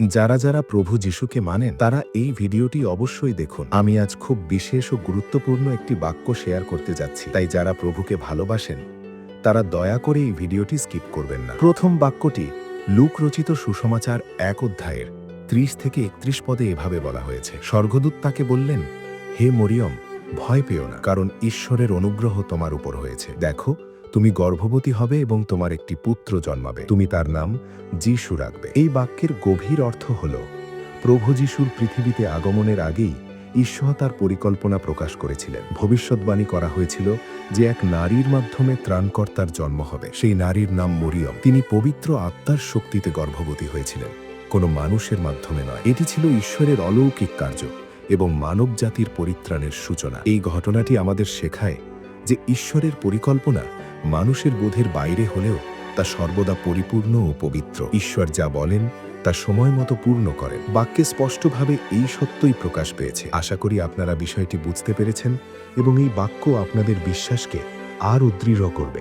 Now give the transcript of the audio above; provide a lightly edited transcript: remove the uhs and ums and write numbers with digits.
যারা যারা প্রভু যিশুকে মানেন তারা এই ভিডিওটি অবশ্যই দেখুন। আমি আজ খুব বিশেষ ও গুরুত্বপূর্ণ একটি বাক্য শেয়ার করতে যাচ্ছি, তাই যারা প্রভুকে ভালোবাসেন তারা দয়া করে এই ভিডিওটি স্কিপ করবেন না। প্রথম বাক্যটি লূক রচিত সুসমাচার 1 অধ্যায়ের 30 থেকে 31 পদে এভাবে বলা হয়েছে, স্বর্গদূত তাকে বললেন, হে মরিয়ম, ভয় পেও না, কারণ ঈশ্বরের অনুগ্রহ তোমার উপর হয়েছে। দেখো, তুমি গর্ভবতী হবে এবং তোমার একটি পুত্র জন্মাবে, তুমি তার নাম যিশু রাখবে। এই বাক্যের গভীর অর্থ হল, প্রভু যিশুর পৃথিবীতে আগমনের আগেই ঈশ্বর তার পরিকল্পনা প্রকাশ করেছিলেন। ভবিষ্যৎবাণী করা হয়েছিল যে এক নারীর মাধ্যমে ত্রাণকর্তার জন্ম হবে। সেই নারীর নাম মরিয়ম। তিনি পবিত্র আত্মার শক্তিতে গর্ভবতী হয়েছিলেন, কোনো মানুষের মাধ্যমে নয়। এটি ছিল ঈশ্বরের অলৌকিক কার্য এবং মানব জাতির পরিত্রাণের সূচনা। এই ঘটনাটি আমাদের শেখায় যে ঈশ্বরের পরিকল্পনা মানুষের বোধের বাইরে হলেও তা সর্বদা পরিপূর্ণ ও পবিত্র। ঈশ্বর যা বলেন তা সময় মতো পূর্ণ করেন। বাক্যে স্পষ্টভাবে এই সত্যই প্রকাশ পেয়েছে। আশা করি আপনারা বিষয়টি বুঝতে পেরেছেন এবং এই বাক্য আপনাদের বিশ্বাসকে আরও দৃঢ় করবে।